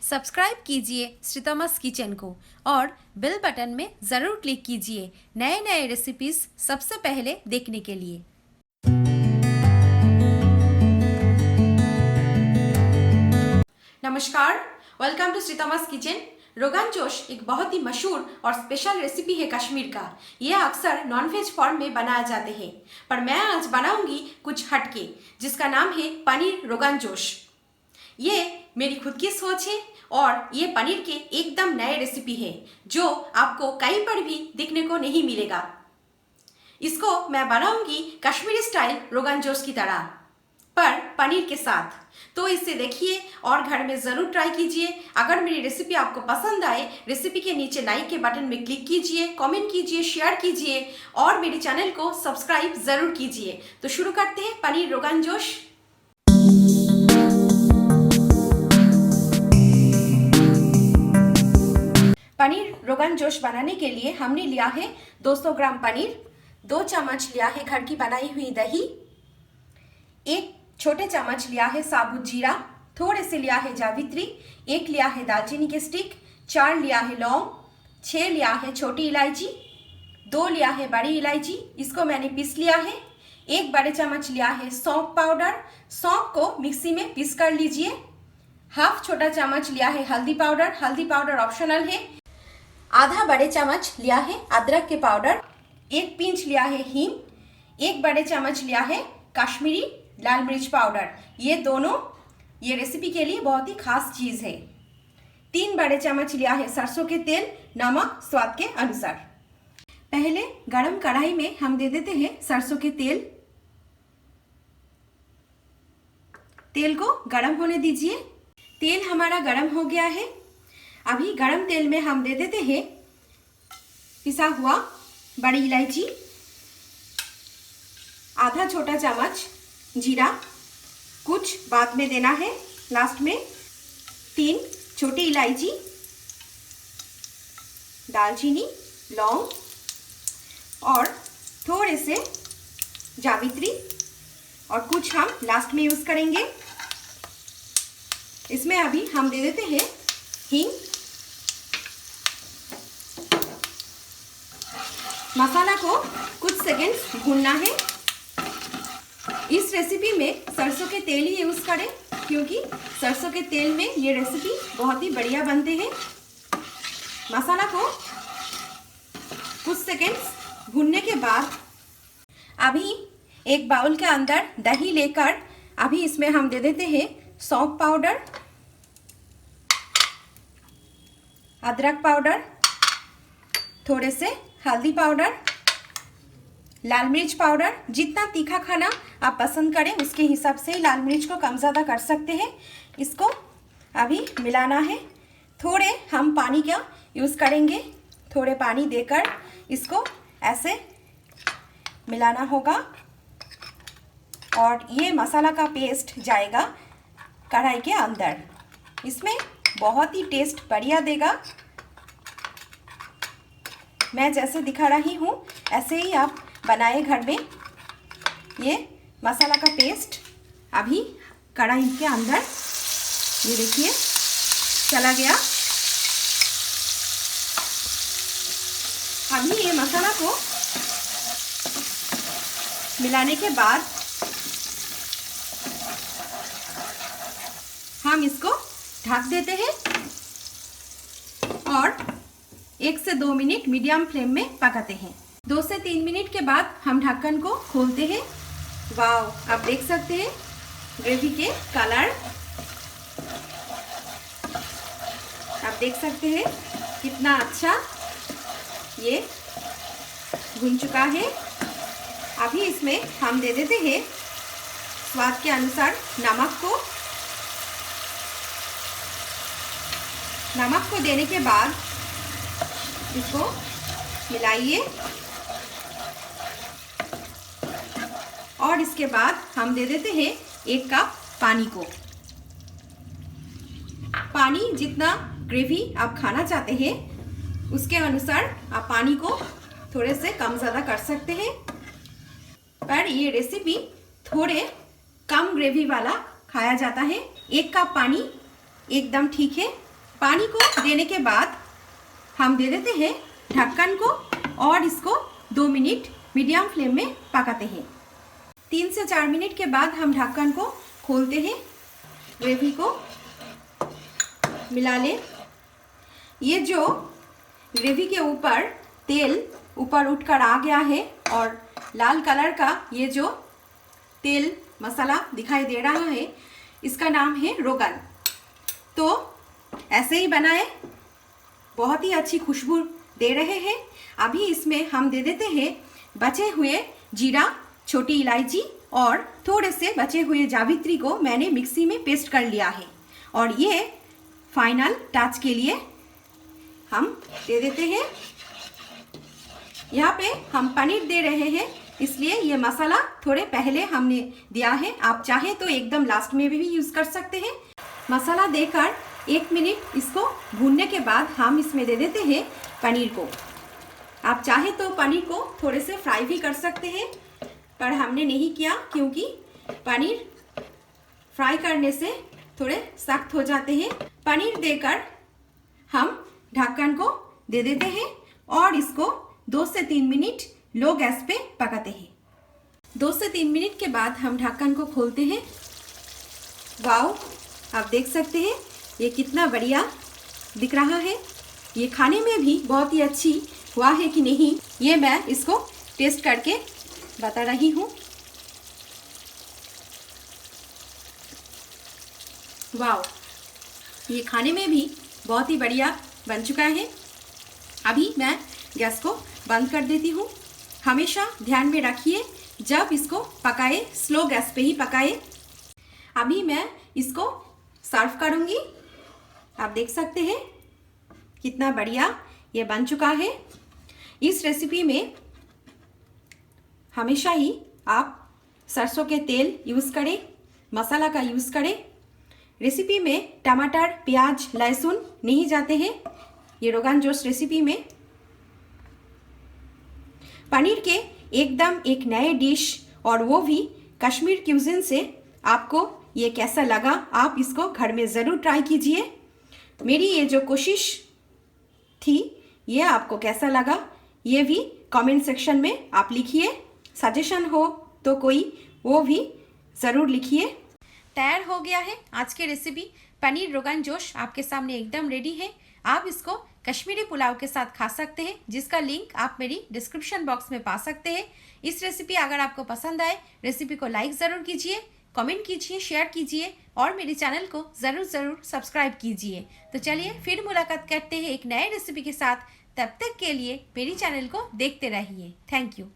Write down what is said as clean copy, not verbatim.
Subscribe कीजिए श्रीतमास kitchen को और बेल बटन में ज़रूर क्लिक कीजिए नए नए रेसिपीज़ सबसे पहले देखने के लिए। नमस्कार, welcome to श्रीतमास kitchen. Rogan josh एक बहुत ही मशहूर और स्पेशल रेसिपी है कश्मीर का। यह अक्सर नॉनवेज फॉर्म में बनाए जाते हैं, पर मैं आज बनाऊंगी कुछ हटके, जिसका नाम है पनीर रोगन जोश। ये मेरी खुद की सोच है और ये पनीर के एकदम नए रेसिपी है जो आपको कहीं पर भी दिखने को नहीं मिलेगा। इसको मैं बनाऊंगी कश्मीरी स्टाइल रोगन जोश की तरह, पर पनीर के साथ। तो इसे देखिए और घर में ज़रूर ट्राई कीजिए। अगर मेरी रेसिपी आपको पसंद आए, रेसिपी के नीचे लाइक के बटन में क्लिक कीजिए, कमेंट कीजिए, शेयर कीजिए और मेरे चैनल को सब्सक्राइब ज़रूर कीजिए। तो शुरू करते हैं पनीर रोगन जोश। पनीर रोगन जोश बनाने के लिए हमने लिया है 200 ग्राम पनीर, 2 चम्मच लिया है घर की बनाई हुई दही, 1 छोटे चम्मच लिया है साबुत जीरा, थोड़े से लिया है जावित्री, 1 लिया है दालचीनी के स्टिक, 4 लिया है लौंग, 6 लिया है छोटी इलायची, 2 लिया है बड़ी इलायची, इसको मैंने पीस लिया है। 1 बड़े चम्मच लिया है सौंफ पाउडर, सौंफ को मिक्सी में पीस कर लीजिए। हाफ छोटा चम्मच लिया है हल्दी पाउडर ऑप्शनल है। आधा बड़े चम्मच लिया है अदरक के पाउडर, 1 पिंच लिया है हींग, 1 बड़े चम्मच लिया है कश्मीरी लाल मिर्च पाउडर। ये दोनों ये रेसिपी के लिए बहुत ही खास चीज़ है। 3 बड़े चम्मच लिया है सरसों के तेल, नमक स्वाद के अनुसार। पहले गरम कढ़ाई में हम दे देते हैं सरसों के तेल। तेल को गरम होने दीजिए। तेल हमारा गरम हो गया है। अभी गरम तेल में हम दे देते हैं पिसा हुआ बड़ी इलायची, आधा छोटा चम्मच जीरा, कुछ बाद में देना है लास्ट में, 3 छोटी इलायची, दालचीनी, लौंग और थोड़े से जावित्री और कुछ हम लास्ट में यूज़ करेंगे। इसमें अभी हम दे देते हैं हींग। मसाला को कुछ सेकंड्स भूनना है। इस रेसिपी में सरसों के तेल ही यूज़ करें क्योंकि सरसों के तेल में ये रेसिपी बहुत ही बढ़िया बनते हैं। मसाला को कुछ सेकंड्स भूनने के बाद अभी एक बाउल के अंदर दही लेकर अभी इसमें हम दे देते हैं सौंफ पाउडर, अदरक पाउडर, थोड़े से हल्दी पाउडर, लाल मिर्च पाउडर। जितना तीखा खाना आप पसंद करें उसके हिसाब से लाल मिर्च को कम ज़्यादा कर सकते हैं। इसको अभी मिलाना है। थोड़े हम पानी का यूज़ करेंगे, थोड़े पानी देकर इसको ऐसे मिलाना होगा और ये मसाला का पेस्ट जाएगा कढ़ाई के अंदर। इसमें बहुत ही टेस्ट बढ़िया देगा। मैं जैसे दिखा रही हूँ ऐसे ही आप बनाए घर में। ये मसाला का पेस्ट अभी कढ़ाई के अंदर ये देखिए चला गया। अभी ये मसाला को मिलाने के बाद हम इसको ढक देते हैं और 1 से 2 मिनट मीडियम फ्लेम में पकाते हैं। 2 से 3 मिनट के बाद हम ढक्कन को खोलते हैं। वाव, आप देख सकते हैं ग्रेवी के कलर, आप देख सकते हैं कितना अच्छा ये भुन चुका है। अभी इसमें हम दे देते हैं स्वाद के अनुसार नमक को। नमक को देने के बाद इसको मिलाइए और इसके बाद हम दे देते हैं 1 कप पानी को। पानी जितना ग्रेवी आप खाना चाहते हैं उसके अनुसार आप पानी को थोड़े से कम ज़्यादा कर सकते हैं, पर ये रेसिपी थोड़े कम ग्रेवी वाला खाया जाता है। 1 कप पानी एकदम ठीक है। पानी को देने के बाद हम दे देते हैं ढक्कन को और इसको 2 मिनट मीडियम फ्लेम में पकाते हैं। 3 से 4 मिनट के बाद हम ढक्कन को खोलते हैं, ग्रेवी को मिला लें। ये जो ग्रेवी के ऊपर तेल ऊपर उठकर आ गया है और लाल कलर का ये जो तेल मसाला दिखाई दे रहा है, इसका नाम है रोगन। तो ऐसे ही बनाए, बहुत ही अच्छी खुशबू दे रहे हैं। अभी इसमें हम दे देते हैं बचे हुए जीरा, छोटी इलायची और थोड़े से बचे हुए जावित्री को मैंने मिक्सी में पेस्ट कर लिया है। और ये फाइनल टच के लिए हम दे देते हैं। यहाँ पे हम पनीर दे रहे हैं, इसलिए ये मसाला थोड़े पहले हमने दिया है। आप चाहे तो एकदम लास्ट में भी यूज़ कर सकते हैं। मसाला देकर 1 मिनट इसको भूनने के बाद हम इसमें दे देते हैं पनीर को। आप चाहे तो पनीर को थोड़े से फ्राई भी कर सकते हैं, पर हमने नहीं किया क्योंकि पनीर फ्राई करने से थोड़े सख्त हो जाते हैं। पनीर देकर हम ढक्कन को दे देते हैं और इसको 2 से 3 मिनट लो गैस पे पकाते हैं। 2 से 3 मिनट के बाद हम ढक्कन को खोलते हैं। वाओ, आप देख सकते हैं ये कितना बढ़िया दिख रहा है। ये खाने में भी बहुत ही अच्छी हुआ है कि नहीं, ये मैं इसको टेस्ट करके बता रही हूँ। वाओ, ये खाने में भी बहुत ही बढ़िया बन चुका है। अभी मैं गैस को बंद कर देती हूँ। हमेशा ध्यान में रखिए, जब इसको पकाए स्लो गैस पे ही पकाए। अभी मैं इसको सर्व करूँगी। आप देख सकते हैं कितना बढ़िया ये बन चुका है। इस रेसिपी में हमेशा ही आप सरसों के तेल यूज़ करें, मसाला का यूज़ करें। रेसिपी में टमाटर, प्याज, लहसुन नहीं जाते हैं ये रोगन जोश रेसिपी में। पनीर के एकदम एक नए डिश, और वो भी कश्मीर क्यूजिन से। आपको ये कैसा लगा, आप इसको घर में ज़रूर ट्राई कीजिए। मेरी ये जो कोशिश थी, ये आपको कैसा लगा, ये भी कमेंट सेक्शन में आप लिखिए। सजेशन हो तो कोई वो भी ज़रूर लिखिए। तैयार हो गया है आज की रेसिपी पनीर रोगन जोश, आपके सामने एकदम रेडी है। आप इसको कश्मीरी पुलाव के साथ खा सकते हैं, जिसका लिंक आप मेरी डिस्क्रिप्शन बॉक्स में पा सकते हैं। इस रेसिपी अगर आपको पसंद आए, रेसिपी को लाइक ज़रूर कीजिए, कमेंट कीजिए, शेयर कीजिए और मेरे चैनल को ज़रूर सब्सक्राइब कीजिए। तो चलिए फिर मुलाकात करते हैं एक नए रेसिपी के साथ। तब तक के लिए मेरी चैनल को देखते रहिए। Thank you.